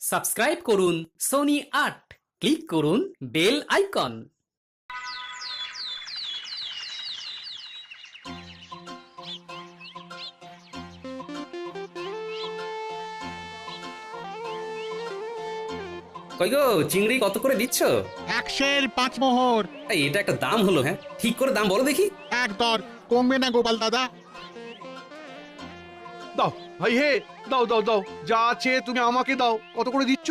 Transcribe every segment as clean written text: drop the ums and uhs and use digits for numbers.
Subscribe করুন Sony ৮, click করুন bell icon. কই গো, চিংড়ি কত করে দিচ্ছ? 1০৫ মোহর। এই, এটা একটা দাম হলো? হ্যাঁ, ঠিক করে দাম বলো দেখি। এক দর কমবে না গোপাল দাদা। দাও ভাই, হে দাও দাও দাও, যা আছে তুমি আমাকে দাও। কত করে দিচ্ছ?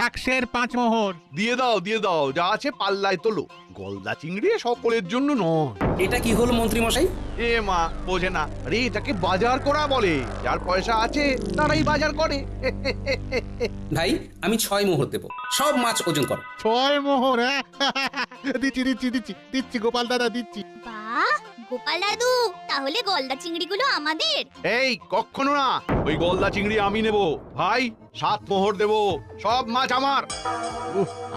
1০৫ মোহর। দিয়ে দাও, যা আছে পাল্লায় তোলো। গলদা চিংড়ি সকলের জন্য নয়। এটা কি হলো মন্ত্রী মশাই? এ মা, বোঝে না। আরে এটাকে বাজার করা বলে। যার পয়সা আছে তারাই বাজার করে। ভাই, আমি ৬ মোহর দেব, সব মাছ ওজন করো। ৬ মোহর? দিচ্ছি দিচ্ছি দিচ্ছি দিচ্ছি গোপাল দাদা, দিচ্ছি। বাহ, গোপাল দাদু, তাহলে গলদা চিংড়িগুলো আমাদের? এই কখনো না, ওই গলদা চিংড়ি আমি নেব। ভাই ৭ মোহর দেব, সব মাছ আমার।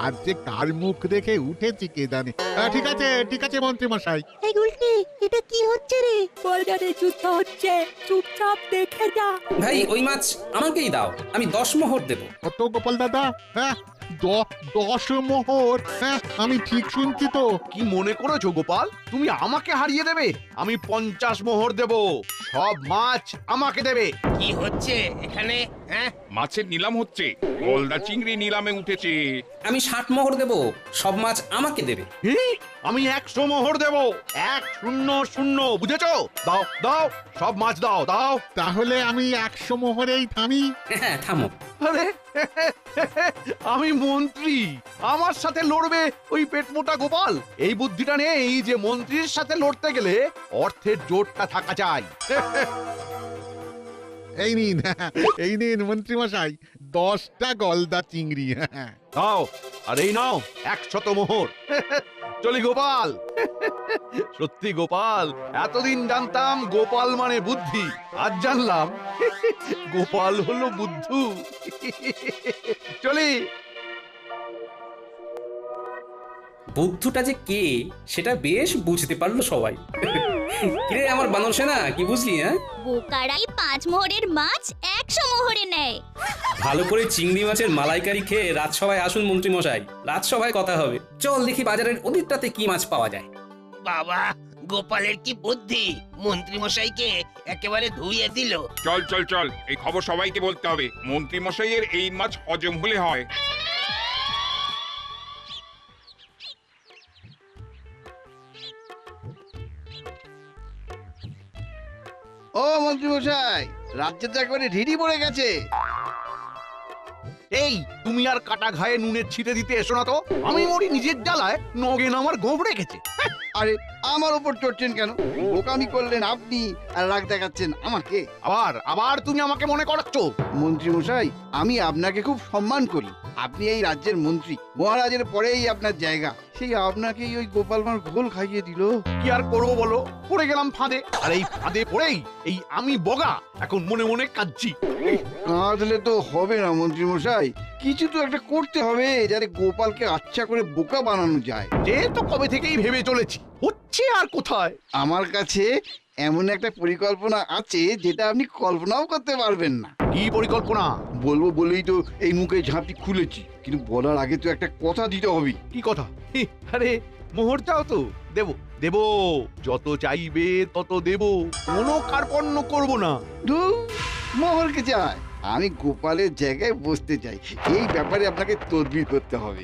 আর যে কার মুখ দেখে উঠেছি কে জানে। ঠিক আছে মন্ত্রী মশাই। এই গুলটি, এটা কি হচ্ছে রে? বাজারে যুদ্ধ হচ্ছে, চুপচাপ দেখে যা। ভাই, ওই মাছ আমাকেই দাও, আমি ১০ মোহর দেব। কত গোপাল দাদা? হ্যাঁ, ১০ মোহর? হ্যাঁ, আমি ঠিক শুনছি তো? কি মনে করেছো গোপাল, তুমি আমাকে হারিয়ে দেবে? আমি ৫০ মোহর দেব, সব মাছ আমাকে দেবে। কি হচ্ছে এখানে? হ্যাঁ, মাছের নিলাম হচ্ছে, গলদা চিংড়ি নিলামে উঠেছে। আমি ৬০ মোহর দেব, সব মাছ আমাকে দেবে। আমি ১০০ মোহর দেব, ১০০, বুঝেছো? দাও দাও, সব মাছ দাও দাও। তাহলে আমি ১০০ মোহরেই থামি। হ্যাঁ, থামো। আরে আমি মন্ত্রী, আমার সাথে লড়বে ওই পেট মোটা গোপাল? এই বুদ্ধিটা নেই যে মন্ত্রীর সাথে লড়তে গেলে অর্থের জোরটা থাকা চাই। এই নিন মন্ত্রী মশাই, ১০টা গলদা চিংড়ি। দাও, আর এই নাও ১০০ মোহর। চলি গোপাল। সত্যি গোপাল, এতদিন জানতাম গোপাল মানে বুদ্ধি, আজ জানলাম গোপাল হলো বুদ্ধু। চলি। বুদ্ধুটা যে কে সেটা বেশ বুঝতে পারলো সবাই। কিরে আমার বানর সেনা, কি বুঝলি? হ্যাঁ, বোকারাই ৫ মোহরের মাছ ১০০ মোহরে নেয়। ভালো করে চিংড়ি মাছের মালাইকারি খেয়ে রাজসভায় আসুন মন্ত্রী মশাই, রাজসভায় কথা হবে। চল দেখি বাজারের ওদিকটাতে কি মাছ পাওয়া যায়। বাবা, গোপালের কি বুদ্ধি, মন্ত্রী মশাইকে একেবারে ধুইয়ে দিল। চল চল চল, এই খবর সবাইকে বলতে হবে। মন্ত্রী মশাইয়ের এই মাছ হজম হলে হয়। ও মন্ত্রী মশাই, রাজ্যে তো একেবারে ঢিড়ি পড়ে গেছে। এই, তুমি আর কাটা ঘায়ে নুনের ছিটে দিতে এসো না তো। আমি মরি নিজের জ্বালায়, নগেন আমার গোবরে গেছে। আরে আমার উপর চড়ছেন কেন? বোকামি করলেন আপনি আর রাগ দেখাচ্ছেন আমাকে। আবার আবার তুমি আমাকে মনে করাচ্ছ। মন্ত্রী মশাই, আমি আপনাকে খুব সম্মান করি। আপনি এই রাজ্যের মন্ত্রী, মহারাজের পরেই আপনার জায়গা। সেই আপনাকেই ওই গোপাল মার ঘোল খাইয়ে দিল। কি আর করবো বলো, পড়ে গেলাম ফাঁদে। আর এই ফাঁদে পড়েই এই আমি বগা এখন মনে মনে কাঁদছি। কাঁদলে তো হবে না মন্ত্রী মশাই, কিছু তো একটা করতে হবে যাতে গোপালকে আচ্ছা করে বোকা বানানো যায়। যে তো কবে থেকেই ভেবে চলেছি, হচ্ছে আর কোথায়। আমার কাছে এমন একটা পরিকল্পনা আছে যেটা আপনি কল্পনাও করতে পারবেন না। কি পরিকল্পনা? বলবো বলেই তো এই মুখে ঝাঁপটি খুলেছি, কিন্তু বলার আগে তো একটা কথা দিতে হবে। কি কথা? আরে মোহরটাও তো দেব দেব, যত চাইবে তত দেব, কোনো কার্পণ্য করব না। ধুর, মোহরকে চায়, আমি গোপালের জায়গায় বসতে চাই। এই ব্যাপারে আপনাকে তদবির করতে হবে।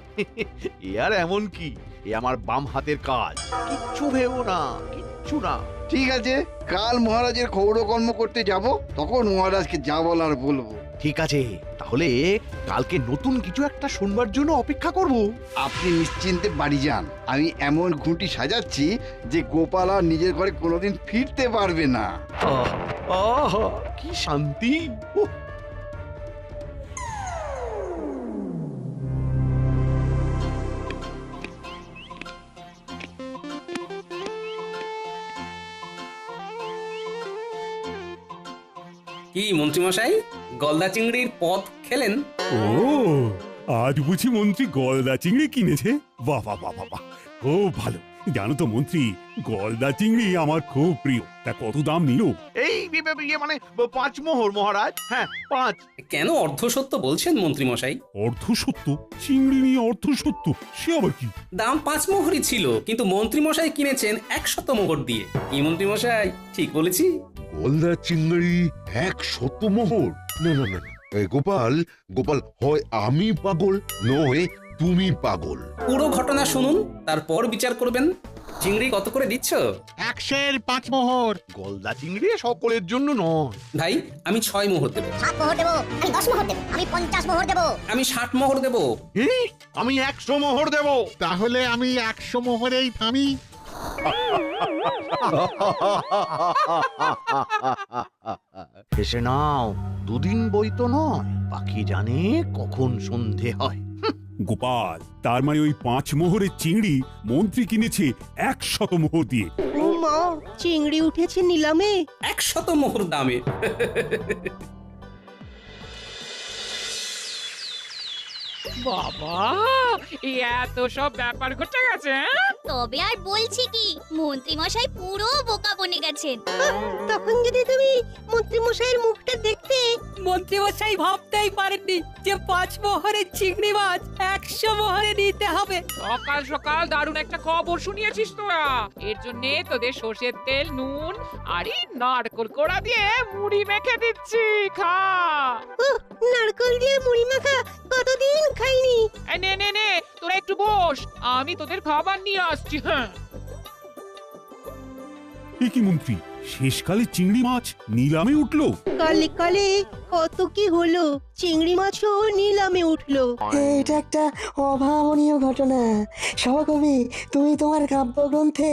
এ আর এমন কি, এ আমার বাম হাতের কাজ। কিচ্ছু ভেবো না, কিচ্ছু না। ঠিক আছে, কাল মহারাজের খৌরকর্ম করতে যাব, তখন মহারাজকে যা বলার বলবো। ঠিক আছে, তাহলে কালকে নতুন কিছু একটা শুনবার জন্য অপেক্ষা করব। আপনি নিশ্চিন্তে বাড়ি যান, আমি এমন ঘুঁটি সাজাচ্ছি যে গোপাল আর নিজের ঘরে কোনোদিন ফিরতে পারবে না। আহ, কি শান্তি! উহ। কি মন্ত্রী মশাই, গলদা চিংড়ির পদ খেলেন? ও, আজ বুঝি মন্ত্রী গলদা চিংড়ি কিনেছে? বাহ বাহ বাহ বাহ, খুব ভালো। জানো তো মন্ত্রী, গলদা চিংড়ি আমার খুব প্রিয়। তা কত দাম নিল? এই মানে 5 মোহর মহারাজ। হ্যাঁ 5। কেন অর্ধসত্য বলছেন মন্ত্রী মশাই? অর্ধসত্য? চিংড়ি নিয়ে অর্ধসত্য? সে আবার কি? দাম 5 মোহরই ছিল, কিন্তু মন্ত্রী মশাই কিনেছেন 100 মোহর দিয়ে। কি মন্ত্রী মশাই, ঠিক বলেছি? গলদা চিংড়ি 100 মোহর? না না না, গোপাল গোপাল, হয় আমি পাগল নয় তুমি পাগল। পুরো ঘটনা শুনুন, তারপর বিচার করবেন। চিংড়ি কত করে দিচ্ছ? 100-এর 5 মোহর। গলদা চিংড়ি সকলের জন্য নয়। ভাই, আমি 6 মোহর দেবো। 7 মোহর দেবো, আমি 10 মোহর দেবো, আমি 50 মোহর দেবো। আমি 60 মোহর দেবো। আমি 100 মোহর দেব। তাহলে আমি 100 মোহরেই থামি। এসে নাও, দুদিন বই তো নয়, পাখি জানে কখন সন্ধে হয়। গোপাল, তার মানে ওই 5 মোহরের চিংড়ি মন্ত্রী কিনেছে 100 মোহর দিয়ে। ও মা, চিংড়ি উঠেছে নিলামে। 100 মোহর দামে। বাবা, এই এত সব ব্যাপার ঘটে গেছে। তবে আর বলছি কি, মন্ত্রী মশাই পুরো বোকা বনে গেছেন। তখন যদি তুমি মন্ত্রী মশাইয়ের মুখটা দেখতে। মন্ত্রী মশাই ভাবতেই পারেননি যে 5 মোহরের চিংড়ি মাছ 100 মোহরে নিতে হবে। সকাল সকাল দারুণ একটা খবর শুনিয়েছিস তোরা। এর জন্য তোদের সর্ষের তেল, নুন আর এই নারকোল কোড়া দিয়ে মুড়ি মেখে দিচ্ছি, খা। নারকল দিয়ে মুড়ি মাখা কতদিন খাইনি। নে নে নে, তোরা একটু বস, আমি তোদের খাবার নিয়ে আসছি। হ্যাঁ, এ কি মন্ত্রী, শেষকালে চিংড়ি মাছ নিলামে উঠলো? কালে কালে কত কি হলো, চিংড়ি মাছও নিলামে উঠলো। এটা একটা অভাবনীয় ঘটনা। সভাকবি, তুমি তোমার কাব্যগ্রন্থে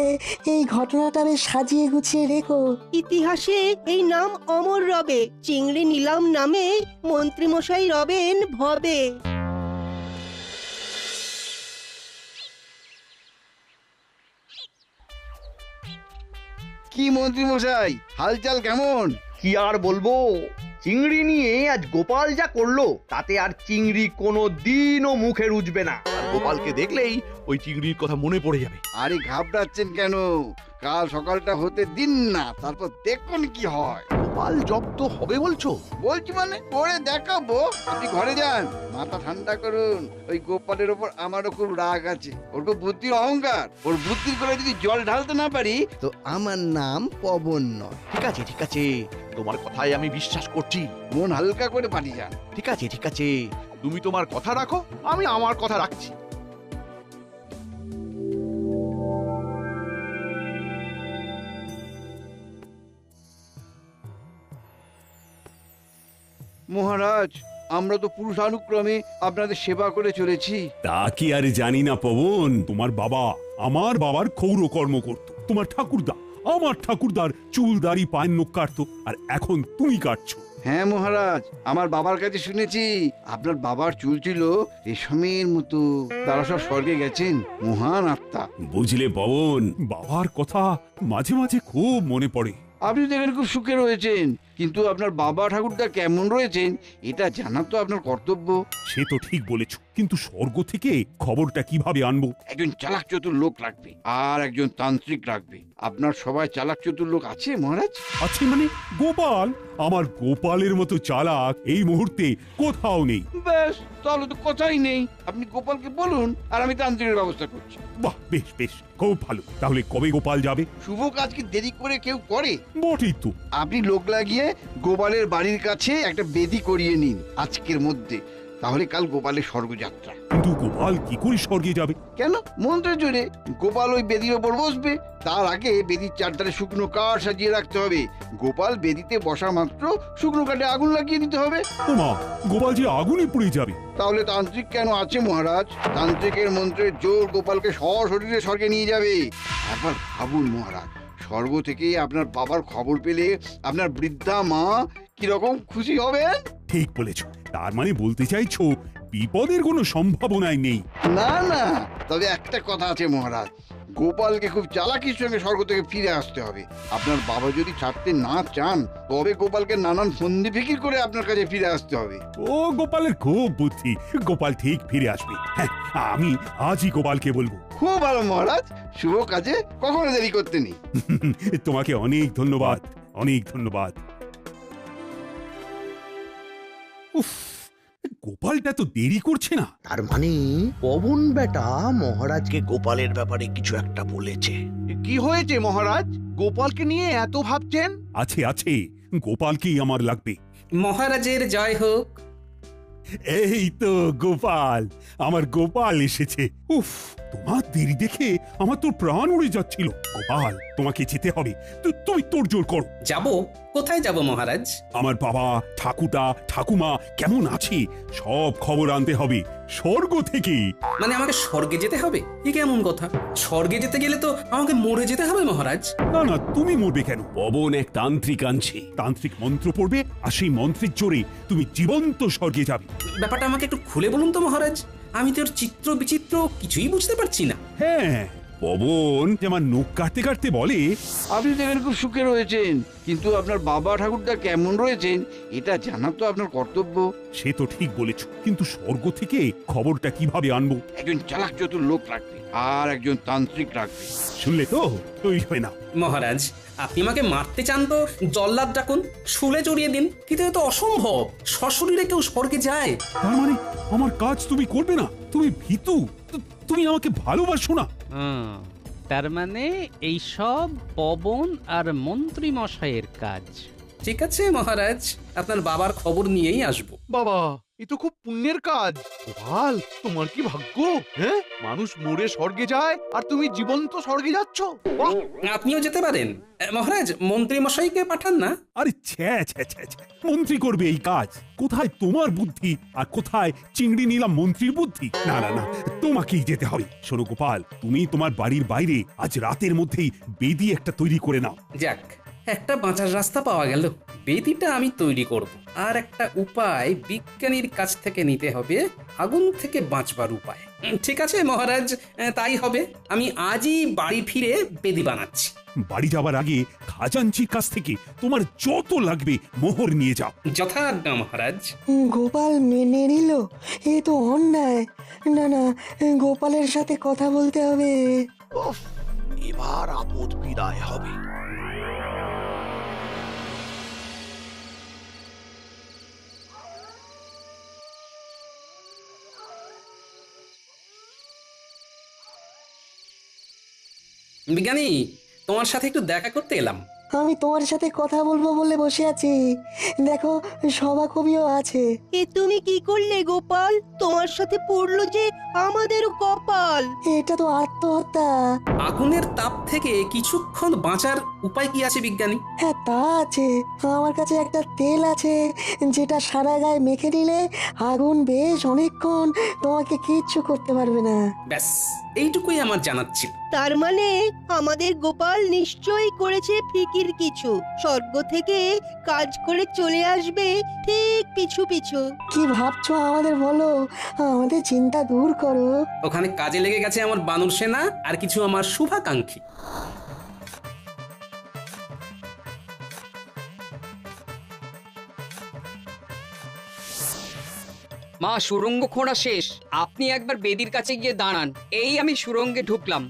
এই ঘটনাটা বেশ সাজিয়ে গুছিয়ে রেখো। ইতিহাসে এই নাম অমর রবে। চিংড়ি নিলাম নামে মন্ত্রী মশাই রবেন ভবে। কি মন্ত্রী মশাই, হালচাল কেমন? কি আর বলবো, চিংড়ি নিয়ে আজ গোপাল যা করলো তাতে আর চিংড়ি কোনো দিনও মুখে রুজবে না। আর গোপালকে দেখলেই ওই চিংড়ির কথা মনে পড়ে যাবে। আরে ঘাবড়াচ্ছেন কেন? কাল সকালটা হতে দিন না, তারপর দেখুন কি হয়। গোপাল জব্দ হবে বলছো? বলছি মানে করে দেখাবো। আপনি ঘরে যান, মাথা ঠান্ডা করুন। ওই গোপালের ওপর আমারও খুব রাগ আছে। ওর খুব বুদ্ধির অহংকার। ওর বুদ্ধির করে যদি জল ঢালতে না পারি তো আমার নাম পবন নয়। ঠিক আছে ঠিক আছে, তোমার কথায় আমি বিশ্বাস করছি। মন হালকা করে পাঠিয়ে যান। ঠিক আছে ঠিক আছে, তুমি তোমার কথা রাখো, আমি আমার কথা রাখছি। মহারাজ, আমরা তো পুরুষানুক্রমে আপনাদের সেবা করে চলেছি। তা কি আর জানি না পবন, তোমার বাবা আমার বাবার ক্ষৌর কর্ম করত, তোমার ঠাকুরদা আমার ঠাকুরদার চুল দাড়ি পায়ের নখ কাটতো, আর এখন তুমি কাটছো। হ্যাঁ মহারাজ, আমার বাবার কাছে শুনেছি আপনার বাবার চুল ছিল রেশমের মতো। তারা সব স্বর্গে গেছেন, মহান আত্মা। বুঝলে পবন, বাবার কথা মাঝে মাঝে খুব মনে পড়ে। আপনি দেখেন খুব সুখে রয়েছেন, কিন্তু আপনার বাবা ঠাকুরদা কেমন রয়েছেন এটা জানা তো আপনার কর্তব্য। সে তো ঠিক বলেছ, কিন্তু স্বর্গ থেকে খবরটা কিভাবে আনবো? একজন চালাক চতুর লোক লাগবে, আর একজন তান্ত্রিক লাগবে। আপনার সবাই চালাক চতুর লোক আছে মহারাজ? আছে মানে? গোপাল, আমার গোপালের মতো চালাক এই মুহূর্তে কোথাও নেই। ব্যাস, তাহলে তো কথাই নেই। আপনি গোপালকে বলুন, আর আমি তান্ত্রিকের ব্যবস্থা করছি। বাহ, বেশ বেশ, খুব ভালো। তাহলে কবে গোপাল যাবে? শুভ কাজ কি দেরি করে কেউ করে? বটেই তো। আপনি লোক লাগিয়ে গোপালের বাড়ির কাছে একটা বেদি করিয়ে নিন আজকের মধ্যে, তাহলে কাল গোপালের স্বর্গযাত্রা। কিন্তু গোপাল কি করে স্বর্গে যাবে? কেন, মন্ত্রের জোরে গোপাল ওই বেদির ওপর বসবে। তার আগে বেদির চারধারে শুকনো কাঠ সাজিয়ে রাখতে হবে। গোপাল বেদিতে বসা মাত্র শুকনো কাঠে আগুন লাগিয়ে দিতে হবে। ওমা, গোপাল যে আগুনে পুড়ে যাবে। তাহলে তান্ত্রিক কেন আছে মহারাজ? তান্ত্রিকের মন্ত্রের জোর গোপালকে সশরীরে স্বর্গে নিয়ে যাবে। একবার ভাবুন মহারাজ, স্বর্গ থেকে আপনার বাবার খবর পেলে আপনার বৃদ্ধা মা কিরকম খুশি হবেন। ঠিক বলেছ, তার মানে বলতে চাইছো বিপদের কোনো সম্ভাবনাই নেই? না না, তবে একটা কথা আছে মহারাজ, গোপালকে খুব চালাকির সঙ্গে স্বর্গ থেকে ফিরে আসতে হবে। আপনার বাবা যদি ছাড়তে না চান তবে গোপালকে নানান ফন্দি ফিকির করে আপনার কাছে ফিরে আসতে হবে। ও গোপালের খুব বুদ্ধি, গোপাল ঠিক ফিরে আসবে। হ্যাঁ, আমি আজই গোপালকে বলবো। খুব ভালো মহারাজ, শুভ কাজে কখনো দেরি করতে নেই। তোমাকে অনেক ধন্যবাদ, অনেক ধন্যবাদ। উফ, গোপালটা তো দেরি করছে না। তার মানে পবন বেটা মহারাজকে গোপালের ব্যাপারে কিছু একটা বলেছে। কি হয়েছে মহারাজ, গোপালকে নিয়ে এত ভাবছেন? আছে আছে, গোপালকেই আমার লাগবে। মহারাজের জয় হোক। এই তো গোপাল, আমার গোপাল এসেছে। উফ, তোমার দেরি দেখে আমার তো প্রাণ উড়ে যাচ্ছিল। গোপাল, তোমাকে যেতে হবে, তুমি তোড়জোড় করো। যাব? কোথায় যাব মহারাজ? আমার বাবা, ঠাকুরদা, ঠাকুমা কেমন আছে সব খবর আনতে হবে স্বর্গ থেকে। মানে আমাকে স্বর্গে যেতে হবে? কি কেমন কথা? স্বর্গে যেতে গেলে তো আমাকে মরে যেতে হবে মহারাজ। না না, তুমি মরবে কেন? পবন এক তান্ত্রিক আনছে, তান্ত্রিক মন্ত্র পড়বে, আর সেই মন্ত্রের জোরে তুমি জীবন্ত স্বর্গে যাবে। ব্যাপারটা আমাকে একটু খুলে বলুন তো মহারাজ, আমি তো চিত্র বিচিত্র কিছুই বুঝতে পারছি না। হ্যাঁ, পবন যেমন নখ কাটতে কাটতে বলে, আপনি দেখেন খুব সুখে রয়েছেন, কিন্তু আপনার বাবা ঠাকুরদা কেমন রয়েছেন এটা জানা তো আপনার কর্তব্য। সে তো ঠিক বলেছ, কিন্তু স্বর্গ থেকে খবরটা কিভাবে আনবো? একজন চালাক চতুর লোক রাখবে আর একজন তান্ত্রিক রাখবে। শুনলে তো, তৈরি হয় না। মহারাজ, আপনি আমাকে মারতে চান তো জল্লাদ ডাকুন, শুলে জড়িয়ে দিন, কিন্তু এ তো অসম্ভব। সশরীরে কেউ স্বর্গে যায়? তার মানে আমার কাজ তুমি করবে না? তুমি ভীতু, তুমি আমাকে ভালোবাসো না। তার মানে এই সব পবন আর মন্ত্রী মশাইয়ের কাজ। ঠিক আছে মহারাজ, আপনার বাবার খবর নিয়েই আসবো। বাবা, এ তো খুব পুণ্যের কাজ। গোপাল, তোমার কি ভাগ্য! হ্যাঁ, মানুষ মরে স্বর্গে যায় আর তুমি জীবন্ত স্বর্গে যাচ্ছ। বাহ! আপনিও যেতে পারেন মহারাজ, মন্ত্রী মশাইকে পাঠান না। আরে ছ্যা ছ্যা ছ্যা ছ্যা, মন্ত্রী করবে এই কাজ? কোথায় তোমার বুদ্ধি আর কোথায় চিংড়ি নিলাম মন্ত্রীর বুদ্ধি? না না না, তোমাকেই যেতে হবে। শোনো গোপাল, তুমি তোমার বাড়ির বাইরে আজ রাতের মধ্যেই বেদি একটা তৈরি করে নাও। যাক, একটা বাঁচার রাস্তা পাওয়া গেল। বেদিটা আমি তৈরি করব, আর একটা উপায় বিজ্ঞানীর কাছ থেকে নিতে হবে, আগুন থেকে বাঁচবার উপায়। ঠিক আছে মহারাজ, তাই হবে। আমি আজই বাড়ি ফিরে বেদি বানাচ্ছি। বাড়ি যাবার আগে খাজাঞ্চির কাছ থেকে তোমার যত লাগবে মোহর নিয়ে যাও। যথাজ্ঞা মহারাজ। গোপাল মেনে নিল? এ তো অন্যায়। না না, গোপালের সাথে কথা বলতে হবে। এবার আপদ বিদায় হবে। বিজ্ঞানী, তোমার সাথে একটু দেখা করতে এলাম। আমি তোমার সাথে কথা বলবো বলে বসে আছি। দেখো, সভাকবিও আছে। এ তুমি কি করলে গোপাল? তোমার সাথে পড়লো যে আমাদেরও কপাল। এটা তো আত্মহত্যা। আগুনের তাপ থেকে কিছুক্ষণ বাঁচার উপায় কি আছে বিজ্ঞানী? হ্যাঁ, তা আছে। আমার কাছে একটা তেল আছে, যেটা সারা গায়ে মেখে দিলে আগুন বেশ অনেকক্ষণ তোমাকে কিচ্ছু করতে পারবে না। ব্যাস, এইটুকুই আমার জানার ছিল। তার মানে আমাদের গোপাল নিশ্চয়ই করেছে ফিকির কিছু, স্বর্গ থেকে কাজ করে চলে আসবে ঠিক পিছু পিছু। কি ভাবছো আমাদের বলো, আমাদের চিন্তা দূর করো। ওখানে কাজে লেগে গেছে আমার বানর সেনা আর কিছু আমার শুভাকাঙ্ক্ষী। মা, সুড়ঙ্গ খোঁড়া শেষ, আপনি একবার বেদির কাছে গিয়ে দাঁড়ান। এই আমি সুড়ঙ্গে ঢুকলাম।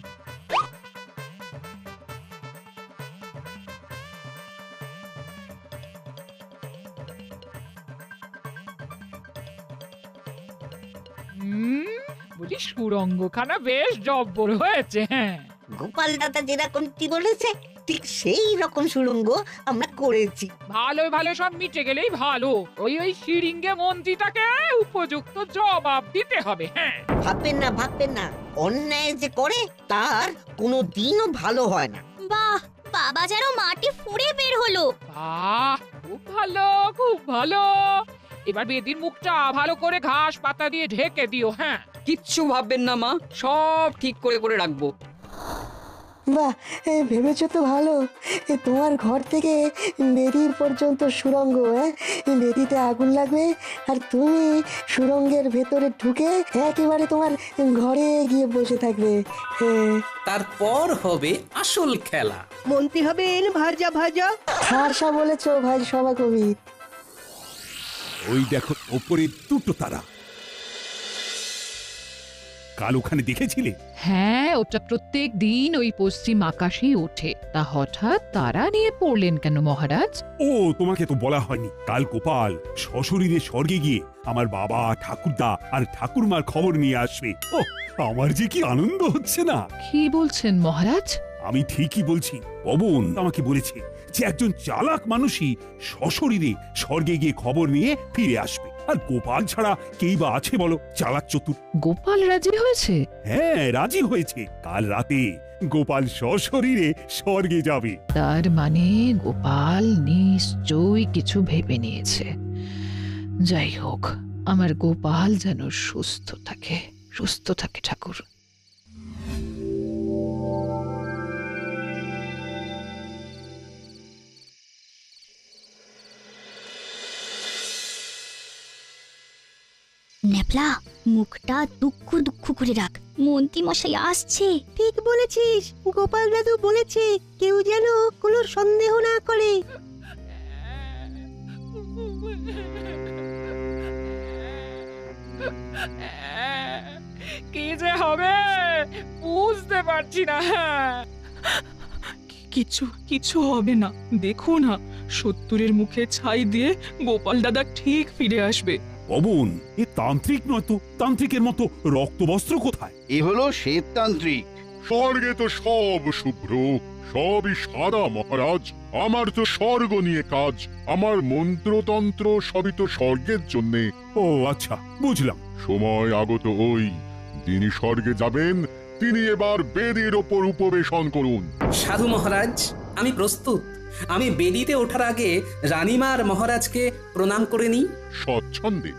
বলি সুড়ঙ্গখানা বেশ জব্বর হয়েছে। হ্যাঁ, গোপাল দাদা যেরকমটি বলেছে ঠিক সেই রকম সুড়ঙ্গ আমরা করেছি। ভালো ভালো সব মিটে গেলেই ভালো। ওই শিরিঙ্গে মন্ত্রীটাকে উপযুক্ত জবাব দিতে হবে। হ্যাঁ, ভাববেন না, অন্যায় যে করে তার কোনো দিনও ভালো হয় না। বাহ, বাবা যেন মাটি ফুঁড়ে বের হলো। বাহ, খুব ভালো, খুব ভালো। এবার বেদির মুখটা ভালো করে ঘাস পাতা দিয়ে ঢেকে দিও। হ্যাঁ, কিচ্ছু ভাববেন না মা, সব ঠিক করে করে রাখবো। বাহ, ভেবেছো তো ভালো। তোমার ঘর থেকে বেদির পর্যন্ত সুড়ঙ্গ, বেদিতে আগুন লাগবে আর তুমি সুড়ঙ্গের ভেতরে ঢুকে একেবারে তোমার ঘরে গিয়ে বসে থাকবে। তারপর হবে আসল খেলা। মন্ত্রী হবেন ভাজা ভাজা। খাসা বলেছো ভাই সভাকবি। ওই দেখো ওপরে দুটো তারা, কাল ওখানে দেখেছিলে? হ্যাঁ, ওটা প্রত্যেক দিন ওই পশ্চিম আকাশেই ওঠে। তা হঠাৎ তারা নিয়ে পড়লেন কেন মহারাজ? ও, তোমাকে তো বলা হয়নি, কাল গোপাল সশরীরে স্বর্গে গিয়ে আমার বাবা, ঠাকুরদা আর ঠাকুরমার খবর নিয়ে আসবে। ও, আমার যে কি আনন্দ হচ্ছে না! কি বলছেন মহারাজ? আমি ঠিকই বলছি। পবন আমাকে বলেছে যে একজন চালাক মানুষই সশরীরে স্বর্গে গিয়ে খবর নিয়ে ফিরে আসবে। আর গোপাল ছাড়া কেই বা আছে বলো চালাক চতুর? গোপাল রাজি হয়েছে? হ্যাঁ, রাজি হয়েছে। কাল রাতে গোপাল সশরীরে স্বর্গে যাবে। তার মানে গোপাল নিশ্চয়ই কিছু ভেবে নিয়েছে। যাই হোক, আমার গোপাল যেন সুস্থ থাকে ঠাকুর। নেপলা, মুখটা দুঃখ দুঃখ করে রাখ, মন্ত্রী মশাই আসছে। ঠিক বলেছিস, গোপাল দাদু বলেছে কেউ যেন কোনো সন্দেহ না করে। কি যে হবে বুঝতে পারছি না। কিছু হবে না, দেখো না, সত্তরের মুখে ছাই দিয়ে গোপাল দাদা ঠিক ফিরে আসবে। পবন, এ তান্ত্রিক নয় তো? তান্ত্রিকের মতো রক্তবস্ত্র কোথায়? এ হলো শ্বেততান্ত্রিক। স্বর্গে তো সব শুভ্র, সবই সাদা মহারাজ। আমার তো স্বর্গ নিয়ে কাজ, আমার মন্ত্রতন্ত্র সবই তো স্বর্গের জন্যে। ও আচ্ছা, বুঝলাম। সময় আগত ওই, যিনি স্বর্গে যাবেন তিনি এবার বেদির ওপর উপবেশন করুন। সাধু মহারাজ, আমি প্রস্তুত। আমি বেদিতে ওঠার আগে রানীমা আর মহারাজকে প্রণাম করে নিই। স্বচ্ছন্দে।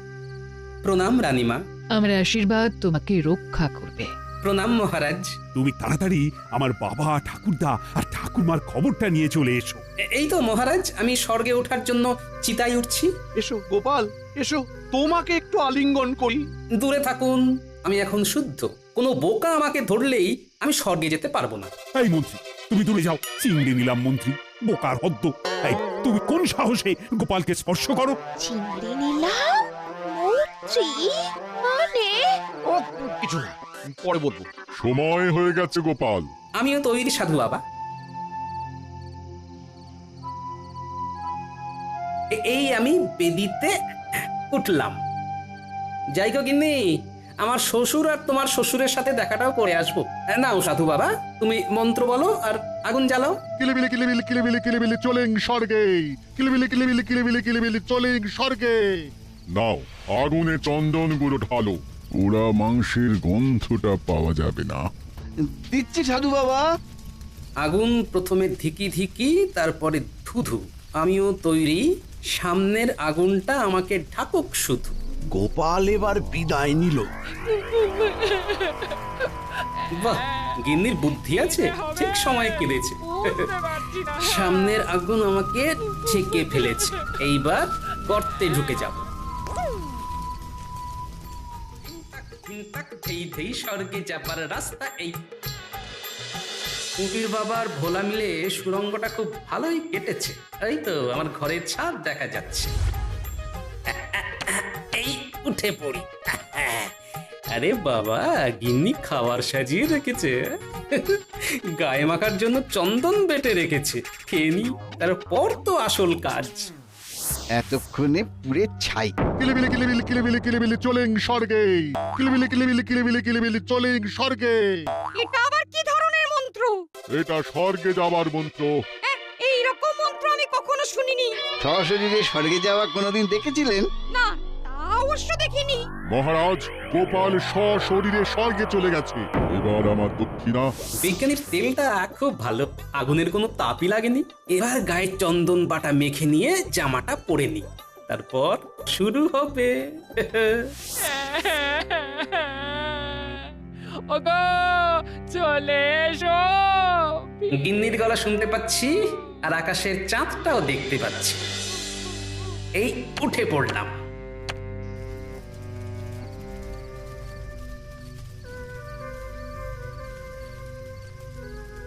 প্রণাম রানীমা। আমার আশীর্বাদ তোমাকে রক্ষা করবে। প্রণাম মহারাজ। তুমি তাড়াতাড়ি আমার বাবা, ঠাকুরদা আর ঠাকুরমার খবরটা নিয়ে চলে এসো। এই তো মহারাজ, আমি স্বর্গে ওঠার জন্য চিতায় উঠছি। এসো গোপাল, এসো, তোমাকে একটু আলিঙ্গন করি। দূরে থাকুন, আমি এখন শুদ্ধ। কোনো বোকা আমাকে ধরলেই আমি স্বর্গে যেতে পারবো না। এই মন্ত্রী, তুমি দূরে যাও। চিংড়ি নিলাম মন্ত্রী, বোকার হদ্দ। এই, তুমি কোন সাহসে গোপালকে স্পর্শ করো? চিংড়ি নিলাম মন্ত্রী মানে? ও কিছু না, পরে বলবো। সময় হয়ে গেছে গোপাল। আমিও তৈরি সাধু বাবা। এই আমি বেদিতে উঠলাম। যাই গো গিন্নি, আমার শ্বশুর আর তোমার শ্বশুরের সাথে দেখাটাও করে আসবো। নাও সাধু বাবা, তুমি মন্ত্র বলো আর আগুন জ্বালাও। কিলিবিলি কিলিবিলি কিলিবিলি কিলিবিলি চলেন স্বর্গে, কিলিবিলি কিলিবিলি কিলিবিলি কিলিবিলি চলেন স্বর্গে। নাও, আগুনে চন্দন গুঁড়ো ঢালো, ওরা মাংসের গন্ধটা পাওয়া যাবে না। দিচ্ছি সাধু বাবা। আগুন প্রথমে ধিকি ধিকি, তারপরে ধুধু। আমিও তৈরি, সামনের আগুনটা আমাকে ঢাকুক শুধু। গোপাল এবার বিদায় নিল। বাহ, গিন্নির বুদ্ধি আছে, ঠিক সময় কেঁদেছে। সামনের আগুন আমাকে ছেকে ফেলেছে, এইবার গর্তে ঢুকে যাব। স্বর্গে যাবার রাস্তা এই। কুটির বাবার ভোলা মিলে সুরঙ্গটা খুব ভালোই কেটেছে। এই তো আমার ঘরের ছাদ দেখা যাচ্ছে। এই উঠে পড়ি। আরে বাবা, গিন্নি খাবার সাজিয়ে রেখেছে। গায়ে মাখার জন্য চন্দন বেটে রেখেছে, খেয়ে নি, তারপর তো আসল কাজ। এতক্ষণে পুরে ছাই। কিলিবিলি কিলিবিলি কিলিবিলি কিলিবিলি চলেন স্বর্গে, কিলিবিলি কিলিবিলি কিলিবিলি কিলিবিলি চলেন স্বর্গে। এটা আবার কি ধরনের মন্ত্র? এটা স্বর্গে যাবার মন্ত্র। এই রকম মন্ত্র আমি কখনো শুনিনি। সশরীরে স্বর্গে যাওয়া কোনোদিন দেখেছিলেন? না, তা অবশ্য দেখিনি। মহারাজ, গোপাল সশরীরে স্বর্গে চলে গেছে। এবার আমার দক্ষিণা। বিজ্ঞানীর তেলটা খুব ভালো, আগুনের কোনো তাপই লাগেনি। এবার গায়ে চন্দন বাটা মেখে নিয়ে জামাটা পরে নি, তারপর শুরু হবে। ওগো, চলে এসো। গিন্নির গলা শুনতে পাচ্ছি আর আকাশের চাঁদটাও দেখতে পাচ্ছি। এই উঠে পড়লাম।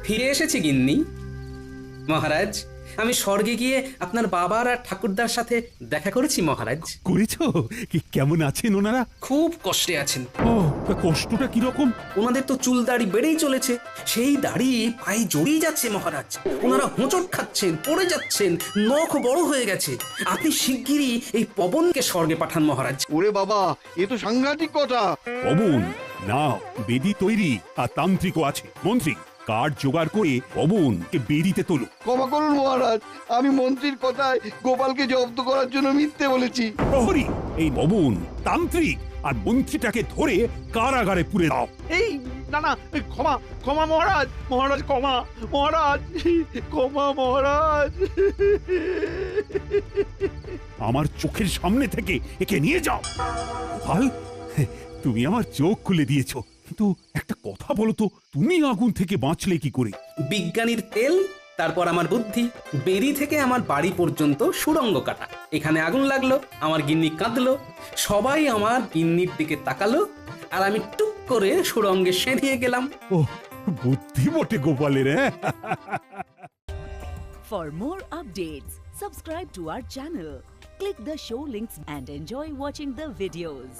ফিরে এসেছি গিন্নি। মহারাজ, আমি স্বর্গে গিয়ে আপনার বাবার আর ঠাকুরদার সাথে দেখা করেছি মহারাজ। করেছো? কি কেমন আছেন ওনারা? খুব কষ্টে আছেন। ও, তা কষ্টটা কিরকম? ওনাদের তো চুল দাড়ি বেড়েই চলেছে, সেই দাড়ি পায়ে জড়িয়ে যাচ্ছে মহারাজ। ওনারা হোঁচট খাচ্ছেন, পড়ে যাচ্ছেন, নখ বড় হয়ে গেছে। আপনি শিগগিরই এই পবনকে স্বর্গে পাঠান মহারাজ। ওরে বাবা, এ তো সাংঘাতিক কথা। পবন না, বেদি তৈরি আর তান্ত্রিকও আছে। মন্ত্রী, কাঠ জোগাড় করে পবনকে বেদিতে তোলো। ক্ষমা করুন মহারাজ, আমি মন্ত্রীর কথায় গোপালকে জব্দ করার জন্য মিথ্যে বলেছি। প্রহরী, এই পবন, তান্ত্রিক আর মন্ত্রীটাকে ধরে কারাগারে পুরে দাও। এই না না, ক্ষমা ক্ষমা মহারাজ, মহারাজ ক্ষমা, মহারাজ ক্ষমা মহারাজ। আমার চোখের সামনে থেকে একে নিয়ে যাও। গোপাল, তুমি আমার চোখ খুলে দিয়েছো, কিন্তু একটা কথা বলো তো, তুমি আগুন থেকে বাঁচলে কি করে? বিজ্ঞানীর তেল, তারপর আমার বুদ্ধি। বেরি থেকে আমার বাড়ি পর্যন্ত সুড়ঙ্গ কাটা। এখানে আগুন লাগলো, আমার গিন্নি কাঁদলো, সবাই আমার গিন্নির দিকে তাকালো, আর আমি টুক করে সুড়ঙ্গে সেঁধিয়ে গেলাম। ও, বুদ্ধি বটে গোপালের। For more updates, subscribe to our channel, click the show links and enjoy watching the videos.